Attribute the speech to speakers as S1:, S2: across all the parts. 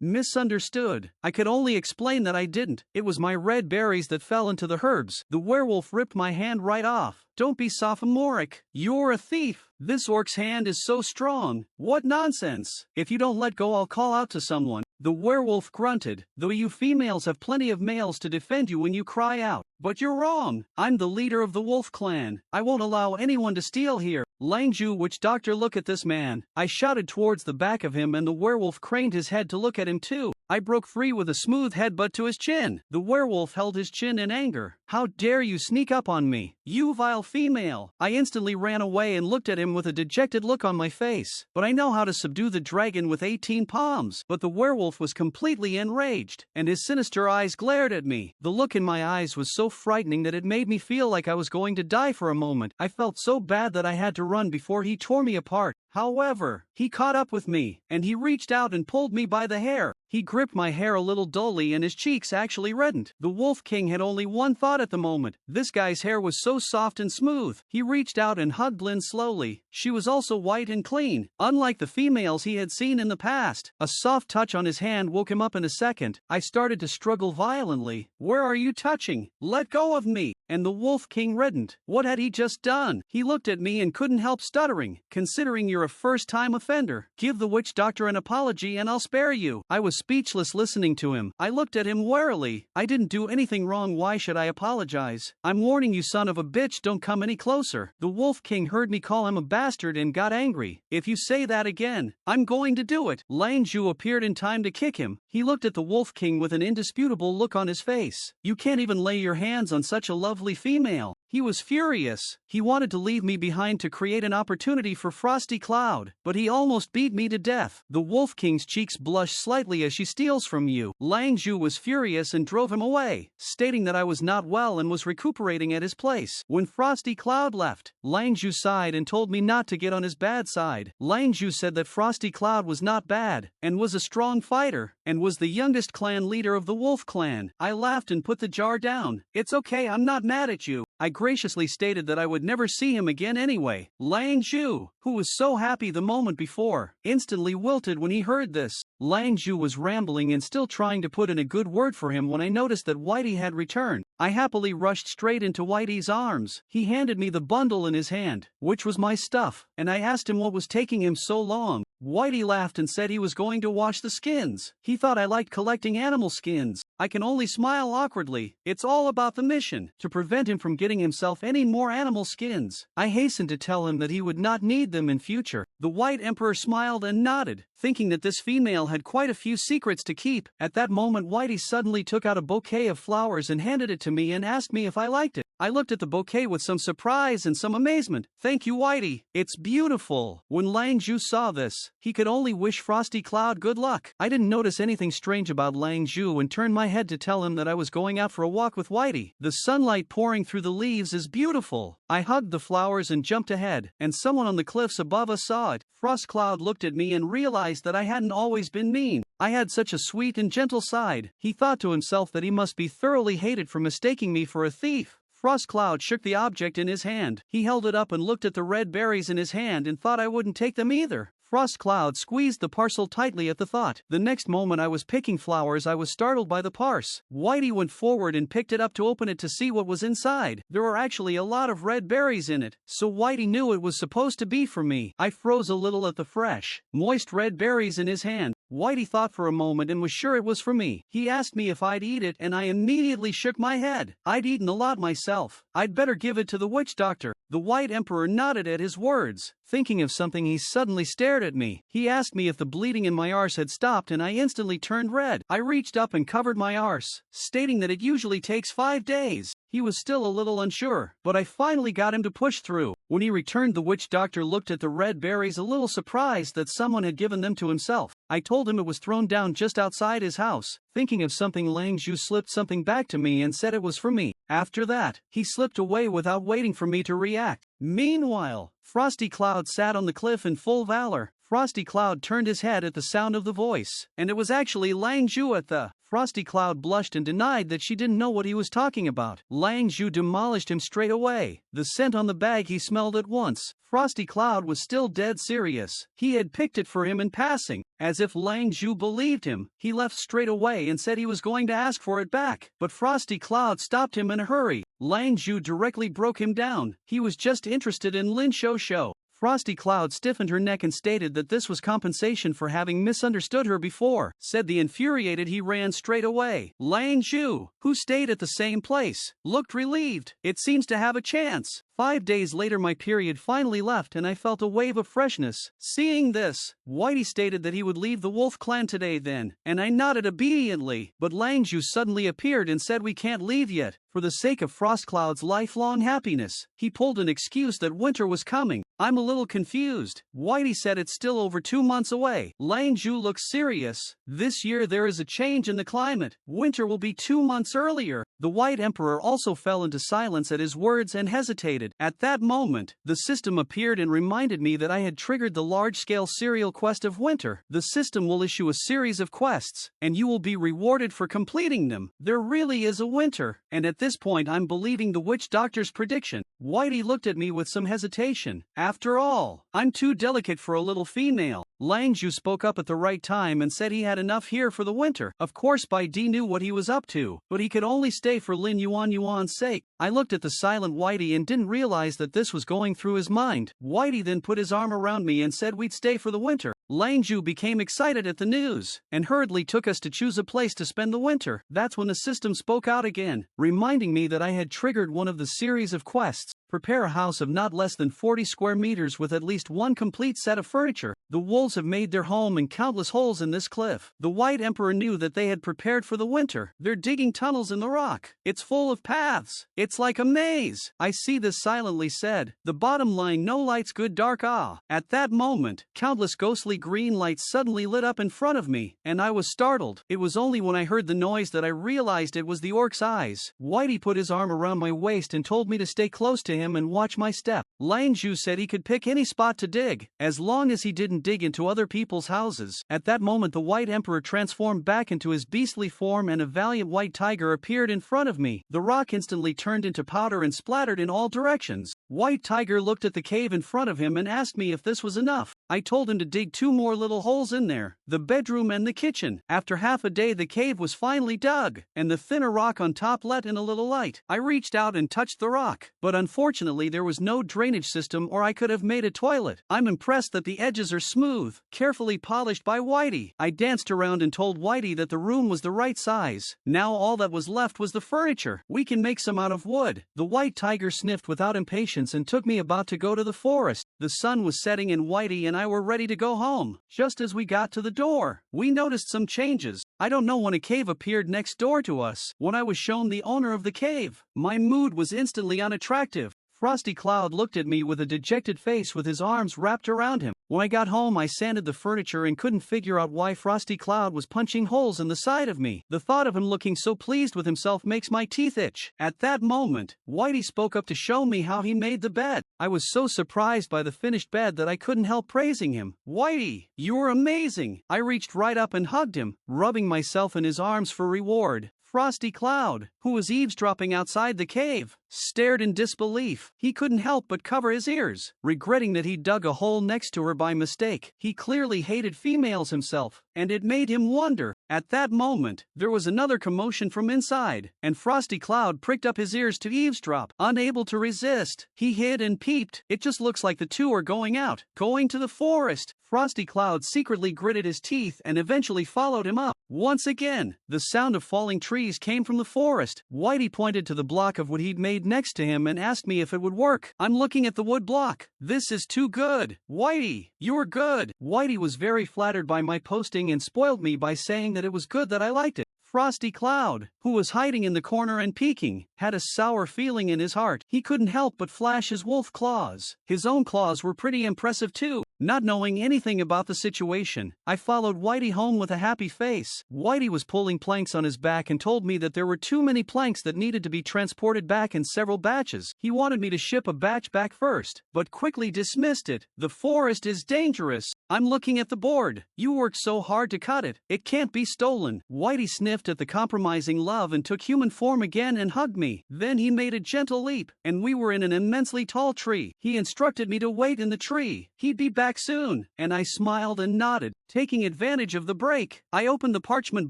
S1: Misunderstood. I could only explain that I didn't. It was my red berries that fell into the herbs. The werewolf ripped my hand right off. Don't be sophomoric. You're a thief. This orc's hand is so strong. What nonsense. If you don't let go, I'll call out to someone. The werewolf grunted. Though you females have plenty of males to defend you when you cry out. But you're wrong. I'm the leader of the wolf clan. I won't allow anyone to steal here. Langju, witch doctor, look at this man. I shouted towards the back of him, and the werewolf craned his head to look at him too. I broke free with a smooth headbutt to his chin. The werewolf held his chin in anger. How dare you sneak up on me, you vile female! I instantly ran away and looked at him with a dejected look on my face. But I know how to subdue the dragon with 18 palms. But the werewolf was completely enraged, and his sinister eyes glared at me. The look in my eyes was so frightening that it made me feel like I was going to die for a moment. I felt so bad that I had to run before he tore me apart. However, he caught up with me, and he reached out and pulled me by the hair. He gripped my hair a little dully, and his cheeks actually reddened. The Wolf King had only one thought at the moment. This guy's hair was so soft and smooth. He reached out and hugged Lin slowly. She was also white and clean, unlike the females he had seen in the past. A soft touch on his hand woke him up in a second. I started to struggle violently. Where are you touching? Let go of me! And the Wolf King reddened. What had he just done? He looked at me and couldn't help stuttering. Considering you're a first-time offender, give the witch doctor an apology and I'll spare you. I was speechless listening to him. I looked at him warily. I didn't do anything wrong. Why should I apologize? I'm warning you, son of a bitch, don't come any closer. The Wolf King heard me call him a bastard and got angry. If you say that again, I'm going to do it. Lang Zhu appeared in time to kick him. He looked at the Wolf King with an indisputable look on his face. You can't even lay your hands on such a lovely female. He was furious. He wanted to leave me behind to create an opportunity for Frosty Cloud, but he almost beat me to death. The Wolf King's cheeks blushed slightly as she steals from you. Lang Zhu was furious and drove him away, stating that I was not well and was recuperating at his place. When Frosty Cloud left, Lang Zhu sighed and told me not to get on his bad side. Lang Zhu said that Frosty Cloud was not bad, and was a strong fighter, and was the youngest clan leader of the Wolf Clan. I laughed and put the jar down. It's okay, I'm not mad at you. I graciously stated that I would never see him again anyway. Lang Zhu, who was so happy the moment before, instantly wilted when he heard this. Lang Zhu was rambling and still trying to put in a good word for him when I noticed that Whitey had returned. I happily rushed straight into Whitey's arms. He handed me the bundle in his hand, which was my stuff, and I asked him what was taking him so long. Whitey laughed and said he was going to wash the skins. He thought I liked collecting animal skins. I can only smile awkwardly. It's all about the mission, to prevent him from getting himself any more animal skins. I hastened to tell him that he would not need them in future. The White Emperor smiled and nodded, thinking that this female had quite a few secrets to keep. At that moment, Whitey suddenly took out a bouquet of flowers and handed it to me and asked me if I liked it. I looked at the bouquet with some surprise and some amazement. Thank you, Whitey. It's beautiful. When Lang Zhu saw this, he could only wish Frosty Cloud good luck. I didn't notice anything strange about Lang Zhu and turned my head to tell him that I was going out for a walk with Whitey. The sunlight pouring through the leaves is beautiful. I hugged the flowers and jumped ahead, and someone on the cliffs above us saw it. Frost Cloud looked at me and realized that I hadn't always been mean. I had such a sweet and gentle side. He thought to himself that he must be thoroughly hated for mistaking me for a thief. Frost Cloud shook the object in his hand. He held it up and looked at the red berries in his hand and thought I wouldn't take them either. Frost Cloud squeezed the parcel tightly at the thought. The next moment I was picking flowers, I was startled by the parcel. Whitey went forward and picked it up to open it to see what was inside. There were actually a lot of red berries in it, so Whitey knew it was supposed to be for me. I froze a little at the fresh, moist red berries in his hand. Whitey thought for a moment and was sure it was for me. He asked me if I'd eat it and I immediately shook my head. I'd eaten a lot myself. I'd better give it to the witch doctor. The White Emperor nodded at his words. Thinking of something, he suddenly stared at me. He asked me if the bleeding in my arse had stopped and I instantly turned red. I reached up and covered my arse, stating that it usually takes 5 days. He was still a little unsure, but I finally got him to push through. When he returned, the witch doctor looked at the red berries a little surprised that someone had given them to himself. I told him it was thrown down just outside his house. Thinking of something, Lang Zhu slipped something back to me and said it was for me. After that, he slipped away without waiting for me to react. Meanwhile, Frosty Cloud sat on the cliff in full valor. Frosty Cloud turned his head at the sound of the voice, and it was actually Lang Zhu at the. Frosty Cloud blushed and denied that she didn't know what he was talking about. Lang Zhu demolished him straight away. The scent on the bag he smelled at once. Frosty Cloud was still dead serious. He had picked it for him in passing. As if Lang Zhu believed him, he left straight away and said he was going to ask for it back. But Frosty Cloud stopped him in a hurry. Lang Zhu directly broke him down. He was just interested in Lin Huanhuan. Frosty Cloud stiffened her neck and stated that this was compensation for having misunderstood her before. Said the infuriated he ran straight away. Lang Zhu, who stayed at the same place, looked relieved. It seems to have a chance. 5 days later my period finally left and I felt a wave of freshness. Seeing this, Whitey stated that he would leave the wolf clan today then, and I nodded obediently, but Lang Zhu suddenly appeared and said we can't leave yet, for the sake of Frostcloud's lifelong happiness. He pulled an excuse that winter was coming. I'm a little confused. Whitey said it's still over 2 months away. Lang Zhu looks serious. This year there is a change in the climate. Winter will be 2 months earlier. The White Emperor also fell into silence at his words and hesitated. At that moment, the system appeared and reminded me that I had triggered the large-scale serial quest of winter. The system will issue a series of quests, and you will be rewarded for completing them. There really is a winter, and at this point I'm believing the witch doctor's prediction. Whitey looked at me with some hesitation. After all, I'm too delicate for a little female. Lang Zhu spoke up at the right time and said he had enough here for the winter. Of course Bai Di knew what he was up to, but he could only stay for Lin Huanhuan's sake. I looked at the silent Whitey and didn't realize that this was going through his mind. Whitey then put his arm around me and said we'd stay for the winter. Lang Zhu became excited at the news, and hurriedly took us to choose a place to spend the winter. That's when the system spoke out again, reminding me that I had triggered one of the series of quests. Prepare a house of not less than 40 square meters with at least one complete set of furniture. The wolves have made their home in countless holes in this cliff. The White Emperor knew that they had prepared for the winter. They're digging tunnels in the rock. It's full of paths. It's like a maze. I see this silently said. The bottom line, no lights good dark ah. At that moment, countless ghostly green lights suddenly lit up in front of me, and I was startled. It was only when I heard the noise that I realized it was the orc's eyes. Whitey put his arm around my waist and told me to stay close to him and watch my step. Lang Zhu said he could pick any spot to dig, as long as he didn't dig into other people's houses. At that moment the White Emperor transformed back into his beastly form and a valiant white tiger appeared in front of me. The rock instantly turned into powder and splattered in all directions. White Tiger looked at the cave in front of him and asked me if this was enough. I told him to dig 2 more little holes in there, the bedroom and the kitchen. After half a day the cave was finally dug, and the thinner rock on top let in a little light. I reached out and touched the rock, but unfortunately there was no drainage system or I could have made a toilet. I'm impressed that the edges are smooth, carefully polished by Whitey. I danced around and told Whitey that the room was the right size. Now all that was left was the furniture. We can make some out of wood. The White Tiger sniffed without impatience and took me about to go to the forest. The sun was setting and Whitey and I were ready to go home. Just as we got to the door, we noticed some changes. I don't know when a cave appeared next door to us. When I was shown the owner of the cave, my mood was instantly unattractive. Frosty Cloud looked at me with a dejected face with his arms wrapped around him. When I got home I sanded the furniture and couldn't figure out why Frosty Cloud was punching holes in the side of me. The thought of him looking so pleased with himself makes my teeth itch. At that moment, Whitey spoke up to show me how he made the bed. I was so surprised by the finished bed that I couldn't help praising him. Whitey, you're amazing! I reached right up and hugged him, rubbing myself in his arms for reward. Frosty Cloud, who was eavesdropping outside the cave, stared in disbelief. He couldn't help but cover his ears, regretting that he dug a hole next to her by mistake. He clearly hated females himself, and it made him wonder. At that moment, there was another commotion from inside, and Frosty Cloud pricked up his ears to eavesdrop. Unable to resist, he hid and peeped. It just looks like the two are going out, going to the forest. Frosty Cloud secretly gritted his teeth and eventually followed him up. Once again, the sound of falling trees came from the forest. Whitey pointed to the block of wood he'd made next to him and asked me if it would work. I'm looking at the wood block. This is too good. Whitey, you're good. Whitey was very flattered by my posting and spoiled me by saying that it was good that I liked it. Frosty Cloud, who was hiding in the corner and peeking, had a sour feeling in his heart. He couldn't help but flash his wolf claws. His own claws were pretty impressive too. Not knowing anything about the situation, I followed Whitey home with a happy face. Whitey was pulling planks on his back and told me that there were too many planks that needed to be transported back in several batches. He wanted me to ship a batch back first, but quickly dismissed it. The forest is dangerous. I'm looking at the board. You worked so hard to cut it. It can't be stolen. Whitey sniffed at the compromising love and took human form again and hugged me. Then he made a gentle leap, and we were in an immensely tall tree. He instructed me to wait in the tree. He'd be back soon, and I smiled and nodded. Taking advantage of the break, I opened the parchment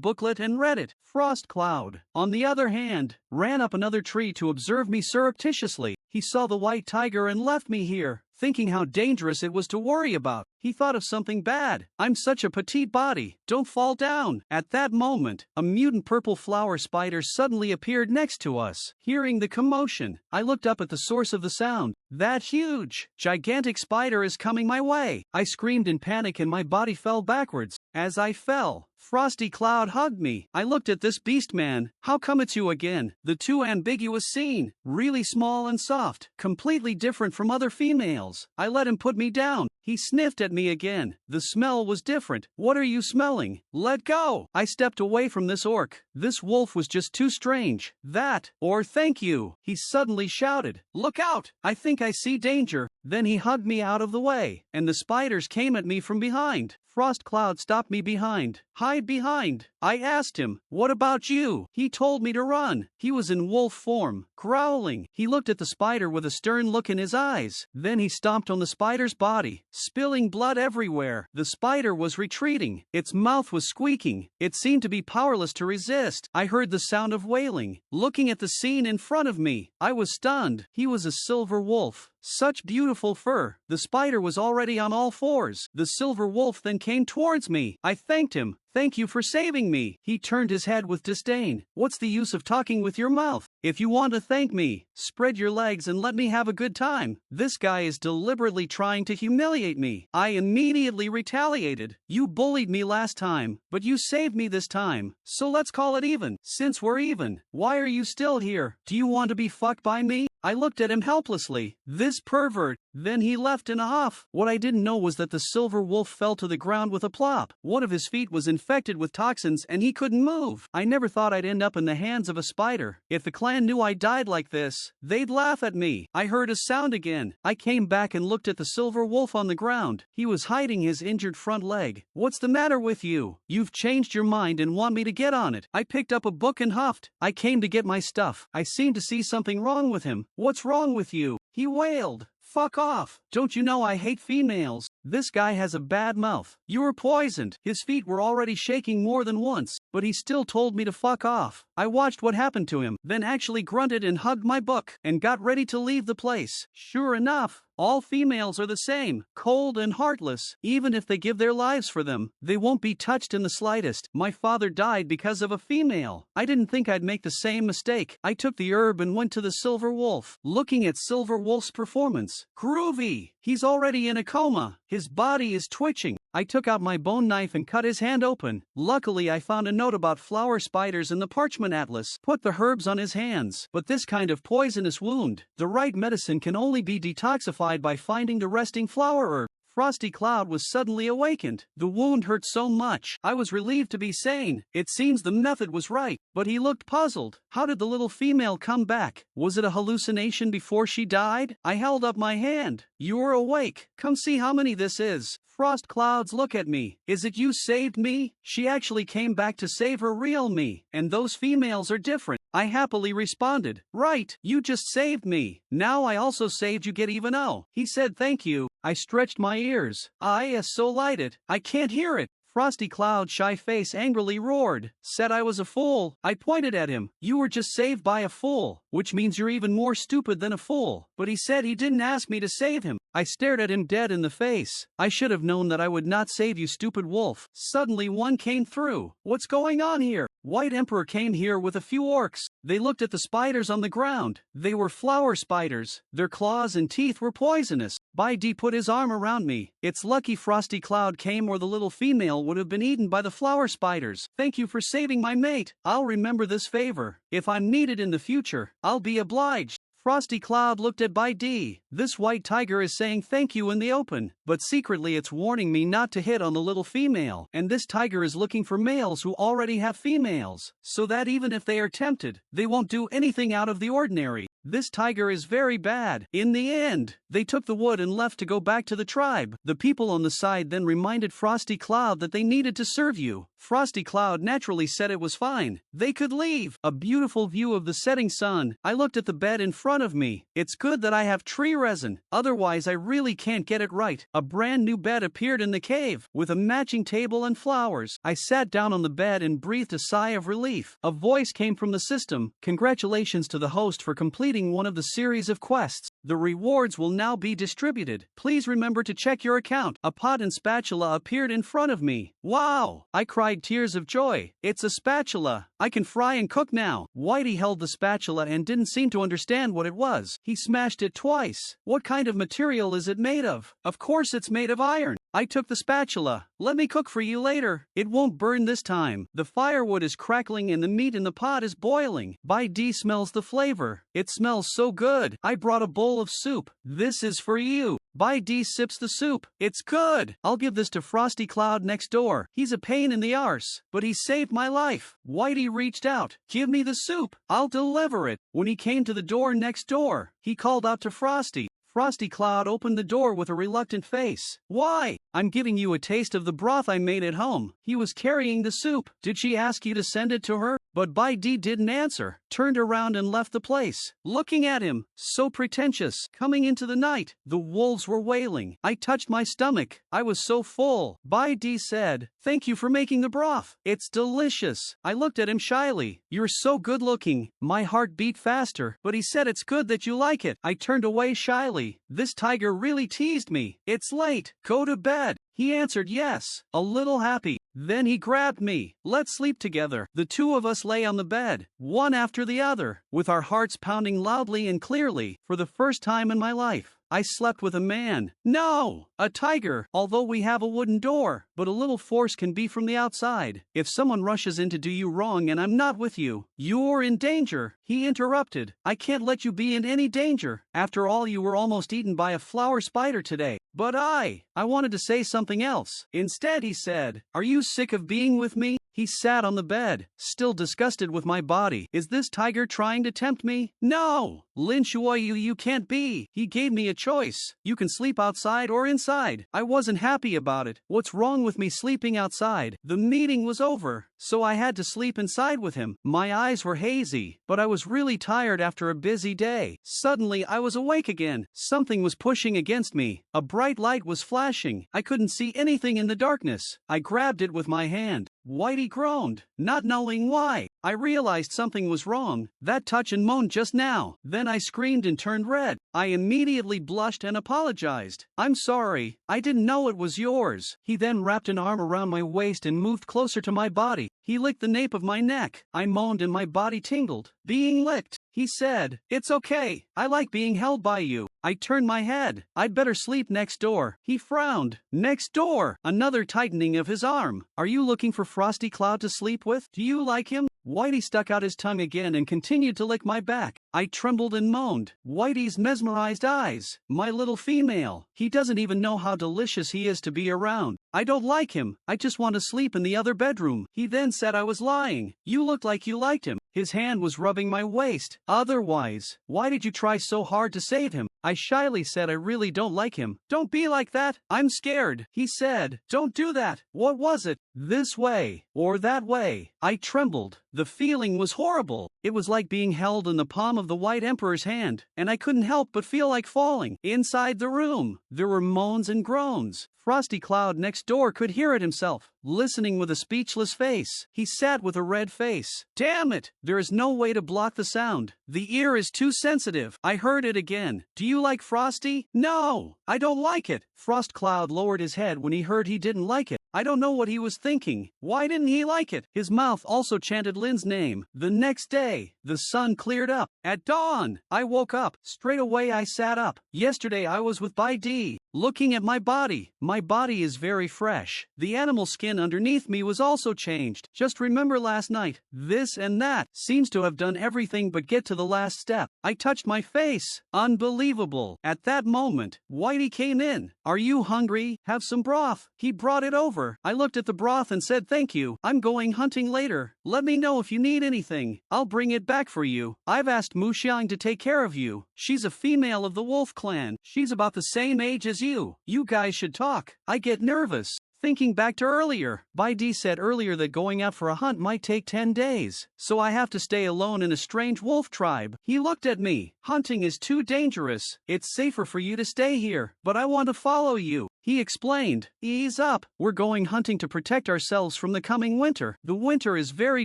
S1: booklet and read it. Frost Cloud, on the other hand, ran up another tree to observe me surreptitiously. He saw the white tiger and left me here, thinking how dangerous it was to worry about. He thought of something bad. I'm such a petite body. Don't fall down. At that moment, a mutant purple flower spider suddenly appeared next to us. Hearing the commotion, I looked up at the source of the sound. That huge, gigantic spider is coming my way. I screamed in panic and my body fell backwards. As I fell, Frosty Cloud hugged me. I looked at this beast man. How come it's you again? The too ambiguous scene. Really small and soft. Completely different from other females. I let him put me down. He sniffed at me again. The smell was different. What are you smelling? Let go! I stepped away from this orc. This wolf was just too strange. That, or thank you, he suddenly shouted. Look out! I think I see danger. Then he hugged me out of the way, and the spiders came at me from behind. Frost Cloud stopped me behind. Hide behind. I asked him, what about you? He told me to run. He was in wolf form, growling. He looked at the spider with a stern look in his eyes. Then he stomped on the spider's body, spilling blood everywhere. The spider was retreating. Its mouth was squeaking. It seemed to be powerless to resist. I heard the sound of wailing. Looking at the scene in front of me, I was stunned. He was a silver wolf. Such beautiful fur. The spider was already on all fours. The silver wolf then came towards me. I thanked him. Thank you for saving me. He turned his head with disdain. What's the use of talking with your mouth? If you want to thank me, spread your legs and let me have a good time. This guy is deliberately trying to humiliate me. I immediately retaliated. You bullied me last time, but you saved me this time. So let's call it even. Since we're even, why are you still here? Do you want to be fucked by me? I looked at him helplessly. This pervert. Then he left in a huff. What I didn't know was that the silver wolf fell to the ground with a plop. One of his feet was infected with toxins and he couldn't move. I never thought I'd end up in the hands of a spider. If the clan knew I died like this, they'd laugh at me. I heard a sound again. I came back and looked at the silver wolf on the ground. He was hiding his injured front leg. What's the matter with you? You've changed your mind and want me to get on it. I picked up a book and huffed. I came to get my stuff. I seemed to see something wrong with him. What's wrong with you? He wailed. Fuck off. Don't you know I hate females? This guy has a bad mouth. You were poisoned. His feet were already shaking more than once, but he still told me to fuck off. I watched what happened to him, then actually grunted and hugged my book, and got ready to leave the place. Sure enough, all females are the same, cold and heartless. Even if they give their lives for them, they won't be touched in the slightest. My father died because of a female. I didn't think I'd make the same mistake. I took the herb and went to the Silver Wolf. Looking at Silver Wolf's performance, groovy. He's already in a coma. His body is twitching. I took out my bone knife and cut his hand open. Luckily, I found a note about flower spiders in the parchment atlas. Put the herbs on his hands. But this kind of poisonous wound, the right medicine can only be detoxified by finding the resting flower herb. Frosty Cloud was suddenly awakened. The wound hurt so much. I was relieved to be sane. It seems the method was right, but he looked puzzled. How did the little female come back? Was it a hallucination before she died? I held up my hand. You're awake. Come see how many this is. Frost Clouds, look at me. Is it you saved me? She actually came back to save her real me, and those females are different. I happily responded, right, you just saved me. Now I also saved you, get even. Oh. He said thank you. I stretched my ears. I so lighted. I can't hear it. Frosty Cloud's shy face angrily roared, said I was a fool. I pointed at him. You were just saved by a fool, which means you're even more stupid than a fool. But he said he didn't ask me to save him. I stared at him dead in the face. I should have known that I would not save you, stupid wolf. Suddenly one came through. What's going on here? White Emperor came here with a few orcs. They looked at the spiders on the ground. They were flower spiders. Their claws and teeth were poisonous. Bai Di put his arm around me. It's lucky Frosty Cloud came or the little female would have been eaten by the flower spiders. Thank you for saving my mate. I'll remember this favor. If I'm needed in the future, I'll be obliged. Frosty Cloud looked at Bai Di. This white tiger is saying thank you in the open, but secretly it's warning me not to hit on the little female. And this tiger is looking for males who already have females, so that even if they are tempted, they won't do anything out of the ordinary. This tiger is very bad. In the end, they took the wood and left to go back to the tribe. The people on the side then reminded Frosty Cloud that they needed to serve you. Frosty Cloud naturally said it was fine. They could leave. A beautiful view of the setting sun. I looked at the bed in front of me. It's good that I have tree resin. Otherwise I really can't get it right. A brand new bed appeared in the cave, with a matching table and flowers. I sat down on the bed and breathed a sigh of relief. A voice came from the system. Congratulations to the host for completing one of the series of quests. The rewards will now be distributed. Please remember to check your account. A pot and spatula appeared in front of me. Wow! I cried tears of joy. It's a spatula. I can fry and cook now. Whitey held the spatula and didn't seem to understand what it was. He smashed it twice. What kind of material is it made of? Of course it's made of iron. I took the spatula. Let me cook for you later. It won't burn this time. The firewood is crackling and the meat in the pot is boiling. Bai D smells the flavor. It smells so good. I brought a bowl of soup. This is for you. Bai D sips the soup. It's good. I'll give this to Frosty Cloud next door. He's a pain in the arse, but he saved my life. Whitey reached out. Give me the soup. I'll deliver it. When he came to the door next door, he called out to Frosty. Frosty Cloud opened the door with a reluctant face. Why? I'm giving you a taste of the broth I made at home. He was carrying the soup. Did she ask you to send it to her? But Bai D didn't answer, turned around and left the place. Looking at him, so pretentious. Coming into the night, the wolves were wailing. I touched my stomach. I was so full. Bai D said, thank you for making the broth. It's delicious. I looked at him shyly. You're so good looking. My heart beat faster, but he said it's good that you like it. I turned away shyly. This tiger really teased me. It's late. Go to bed. He answered yes, a little happy. Then he grabbed me. Let's sleep together. The two of us lay on the bed, one after the other, with our hearts pounding loudly and clearly. For the first time in my life, I slept with a man. No, a tiger. Although we have a wooden door, but a little force can be from the outside. If someone rushes in to do you wrong and I'm not with you, you're in danger. He interrupted. I can't let you be in any danger. After all, you were almost eaten by a flower spider today. But I wanted to say something else. Instead, he said, are you sick of being with me? He sat on the bed, still disgusted with my body. Is this tiger trying to tempt me? No! Lin Huanhuan, you can't be. He gave me a choice. You can sleep outside or inside. I wasn't happy about it. What's wrong with me sleeping outside? The meeting was over, so I had to sleep inside with him. My eyes were hazy, but I was really tired after a busy day. Suddenly, I was awake again. Something was pushing against me. A bright light was flashing. I couldn't see anything in the darkness. I grabbed it with my hand. Whitey groaned, not knowing why. I realized something was wrong. That touch and moan just now. Then I screamed and turned red. I immediately blushed and apologized. I'm sorry. I didn't know it was yours. He then wrapped an arm around my waist and moved closer to my body. He licked the nape of my neck. I moaned and my body tingled. Being licked. He said, it's okay. I like being held by you. I turned my head. I'd better sleep next door. He frowned. Next door. Another tightening of his arm. Are you looking for Frosty Cloud to sleep with? Do you like him? Whitey stuck out his tongue again and continued to lick my back. I trembled and moaned. Whitey's mesmerized eyes. My little female. He doesn't even know how delicious he is to be around. I don't like him. I just want to sleep in the other bedroom. He then said I was lying. You looked like you liked him. His hand was rubbing my waist. Otherwise, why did you try so hard to save him? I shyly said I really don't like him. Don't be like that. I'm scared. He said, don't do that. What was it? This way or that way. I trembled. The feeling was horrible. It was like being held in the palm of the White Emperor's hand, and I couldn't help but feel like falling. Inside the room, there were moans and groans. Frosty Cloud next door could hear it himself, listening with a speechless face. He sat with a red face. Damn it! There is no way to block the sound. The ear is too sensitive. I heard it again. Do you like Frosty? No, I don't like it. Frost Cloud lowered his head when he heard he didn't like it. I don't know what he was thinking. Why didn't he like it? His mouth also chanted Lin's name. The next day, the sun cleared up. At dawn, I woke up. Straight away I sat up. Yesterday I was with Bai D, looking at my body. My body is very fresh. The animal skin underneath me was also changed. Just remember last night, this and that seems to have done everything but get to the last step. I touched my face. Unbelievable. At that moment, Whitey came in. Are you hungry? Have some broth. He brought it over. over, I looked at the broth and said thank you. I'm going hunting later. Let me know if you need anything. I'll bring it back for you. I've asked Mu Xiang to take care of you. She's a female of the wolf clan. She's about the same age as you. You guys should talk. I get nervous. Thinking back to earlier, Bai Di said earlier that going out for a hunt might take 10 days, so I have to stay alone in a strange wolf tribe. He looked at me. Hunting is too dangerous. It's safer for you to stay here, but I want to follow you. He explained, ease up. We're going hunting to protect ourselves from the coming winter. The winter is very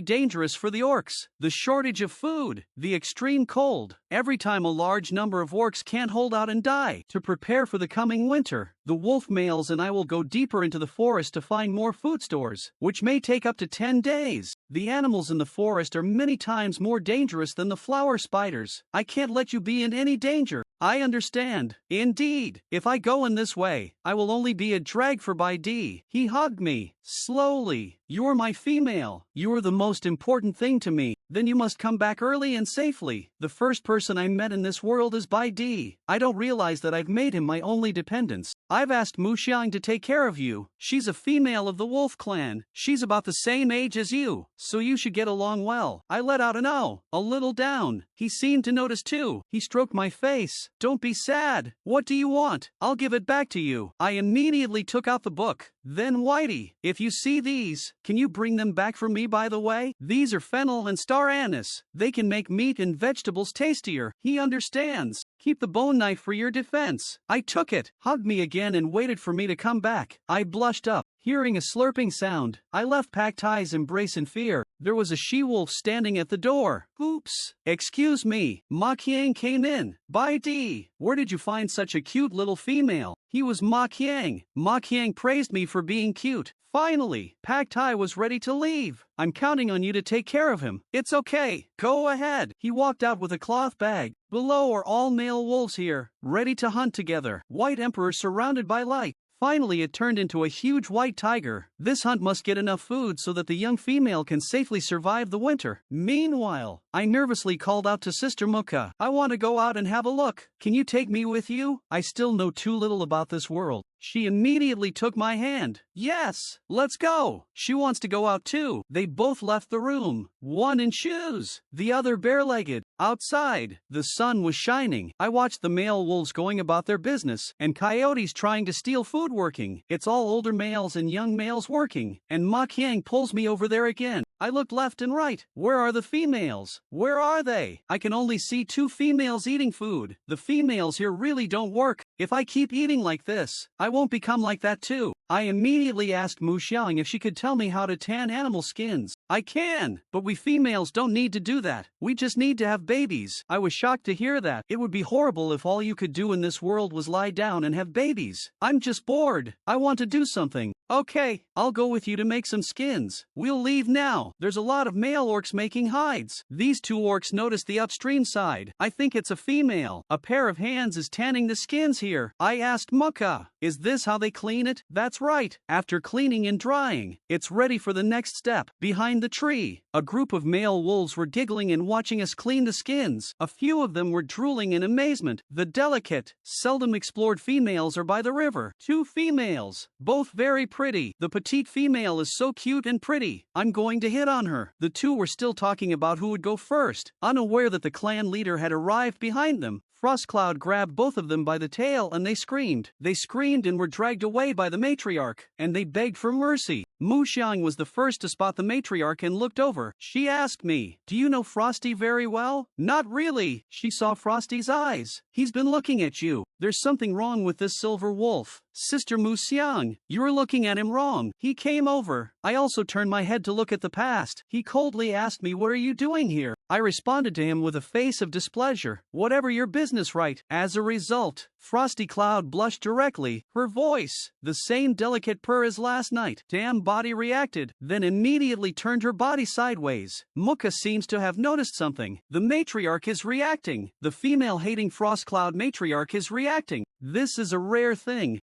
S1: dangerous for the orcs. The shortage of food, the extreme cold. Every time a large number of orcs can't hold out and die. To prepare for the coming winter, the wolf males and I will go deeper into the forest to find more food stores, which may take up to 10 days. The animals in the forest are many times more dangerous than the flower spiders. I can't let you be in any danger. I understand. Indeed, if I go in this way, I will only be a drag for Bai Di. He hugged me. Slowly. You're my female. You're the most important thing to me. Then you must come back early and safely. The first person I met in this world is Bai Di. I don't realize that I've made him my only dependence. I've asked Mu Xiang to take care of you. She's a female of the wolf clan. She's about the same age as you, so you should get along well. I let out an ow, a little down. He seemed to notice too. He stroked my face. Don't be sad. What do you want? I'll give it back to you. I immediately took out the book. Then Whitey, if you see these, can you bring them back for me by the way? These are fennel and star anise. They can make meat and vegetables tastier. He understands. Keep the bone knife for your defense. I took it, hugged me again and waited for me to come back. I blushed up. Hearing a slurping sound, I left Pak Tai's embrace in fear. There was a she-wolf standing at the door. Oops. Excuse me. Ma Qiang came in. Bai Di, where did you find such a cute little female? He was Ma Qiang. Ma Qiang praised me for being cute. Finally, Pak Tai was ready to leave. I'm counting on you to take care of him. It's okay. Go ahead. He walked out with a cloth bag. Below are all male wolves here, ready to hunt together. White Emperor surrounded by light. Finally it turned into a huge white tiger. This hunt must get enough food so that the young female can safely survive the winter. Meanwhile, I nervously called out to Sister Muka. I want to go out and have a look. Can you take me with you? I still know too little about this world. She immediately took my hand. Yes, let's go. She wants to go out too. They both left the room. One in shoes, the other bare-legged. Outside, the sun was shining. I watched the male wolves going about their business, and coyotes trying to steal food working. It's all older males and young males working, and Ma Qiang pulls me over there again. I looked left and right. Where are the females? Where are they? I can only see 2 females eating food. The females here really don't work. If I keep eating like this, I won't become like that too. I immediately asked Mu Xiang if she could tell me how to tan animal skins. I can, but we females don't need to do that. We just need to have babies. I was shocked to hear that. It would be horrible if all you could do in this world was lie down and have babies. I'm just bored. I want to do something. Okay, I'll go with you to make some skins. We'll leave now. There's a lot of male orcs making hides. These 2 orcs noticed the upstream side. I think it's a female. A pair of hands is tanning the skins here. I asked Muka, is this how they clean it? That's right. After cleaning and drying, it's ready for the next step. Behind the tree, a group of male wolves were giggling and watching us clean the skins. A few of them were drooling in amazement. The delicate, seldom explored females are by the river. 2 females, both very pretty. The petite female is so cute and pretty. I'm going to hit on her. The 2 were still talking about who would go first, unaware that the clan leader had arrived behind them. Frostcloud grabbed both of them by the tail and they screamed. They screamed and were dragged away by the matriarch, and they begged for mercy. Mu Xiang was the first to spot the matriarch and looked over. She asked me, do you know Frosty very well? Not really. She saw Frosty's eyes. He's been looking at you. There's something wrong with this silver wolf. Sister Mu Xiang, you're looking at him wrong. He came over. I also turned my head to look at the past. He coldly asked me, what are you doing here? I responded to him with a face of displeasure. Whatever your business, right? As a result, Frosty Cloud blushed directly. Her voice, the same delicate purr as last night. Damn body reacted, then immediately turned her body sideways. Muka seems to have noticed something. The matriarch is reacting. The female-hating Frostcloud matriarch is reacting. This is a rare thing.